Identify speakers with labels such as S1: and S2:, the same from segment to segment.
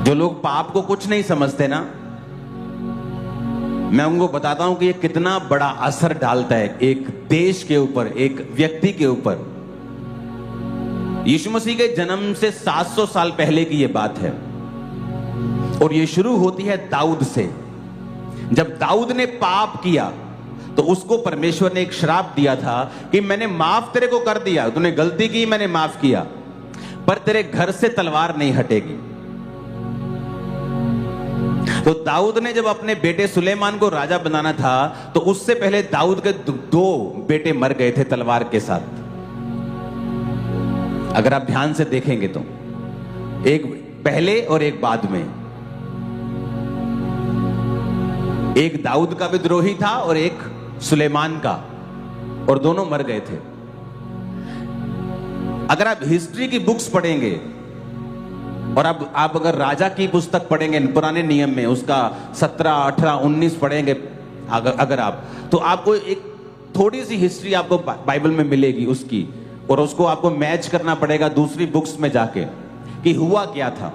S1: जो लोग पाप को कुछ नहीं समझते ना, मैं उनको बताता हूं कि ये कितना बड़ा असर डालता है एक देश के ऊपर, एक व्यक्ति के ऊपर। यीशु मसीह के जन्म से 700 साल पहले की ये बात है और ये शुरू होती है दाऊद से। जब दाऊद ने पाप किया तो उसको परमेश्वर ने एक श्राप दिया था कि मैंने माफ तेरे को कर दिया, तूने गलती की, मैंने माफ किया, पर तेरे घर से तलवार नहीं हटेगी। तो दाऊद ने जब अपने बेटे सुलेमान को राजा बनाना था तो उससे पहले दाऊद के दो बेटे मर गए थे तलवार के साथ। अगर आप ध्यान से देखेंगे तो एक पहले और एक बाद में, एक दाऊद का विद्रोही था और एक सुलेमान का, और दोनों मर गए थे। अगर आप हिस्ट्री की बुक्स पढ़ेंगे और आप अगर राजा की पुस्तक पढ़ेंगे पुराने नियम में, उसका 17, 18, 19 पढ़ेंगे अगर आप, तो आपको एक थोड़ी सी हिस्ट्री आपको बाइबल में मिलेगी उसकी, और उसको आपको मैच करना पड़ेगा दूसरी बुक्स में जाके कि हुआ क्या था।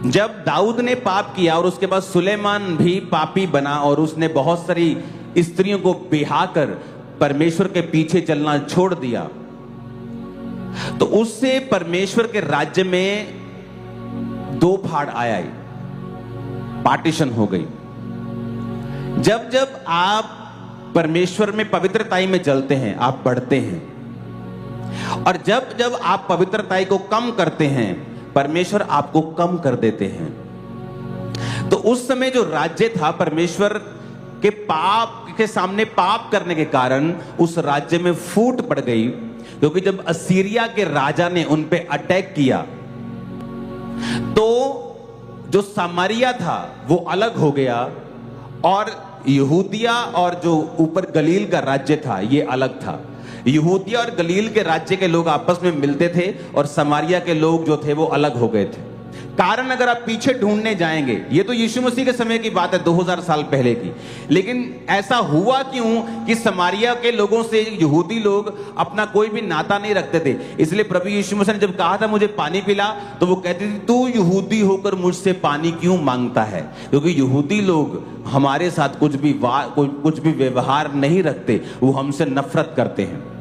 S1: जब दाऊद ने पाप किया और उसके बाद सुलेमान भी पापी बना और उसने बहुत सारी स्त्रियों को बिहाकर परमेश्वर के पीछे चलना छोड़ दिया, तो उससे परमेश्वर के राज्य में दो फाड़ आया, पार्टीशन हो गई। जब जब आप परमेश्वर में पवित्रताई में चलते हैं, आप बढ़ते हैं, और जब जब आप पवित्रताई को कम करते हैं, परमेश्वर आपको कम कर देते हैं। तो उस समय जो राज्य था, परमेश्वर के पाप के सामने पाप करने के कारण उस राज्य में फूट पड़ गई, क्योंकि जब असीरिया के राजा ने उन पे अटैक किया तो जो सामरिया था वो अलग हो गया, और यहूदिया और जो ऊपर गलील का राज्य था ये अलग था। यहूदिया और गलील के राज्य के लोग आपस में मिलते थे और समारिया के लोग जो थे वो अलग हो गए थे। कारण अगर आप पीछे ढूंढने जाएंगे, ये तो यीशु मसीह के समय की बात है, 2000 साल पहले की, लेकिन ऐसा हुआ क्यों कि समारिया के लोगों से यहूदी लोग अपना कोई भी नाता नहीं रखते थे। इसलिए प्रभु यीशु मसीह ने जब कहा था मुझे पानी पिला, तो वो कहती थी तू यहूदी होकर मुझसे पानी क्यों मांगता है, क्योंकि यहूदी लोग हमारे साथ कुछ भी व्यवहार नहीं रखते, वो हमसे नफरत करते हैं।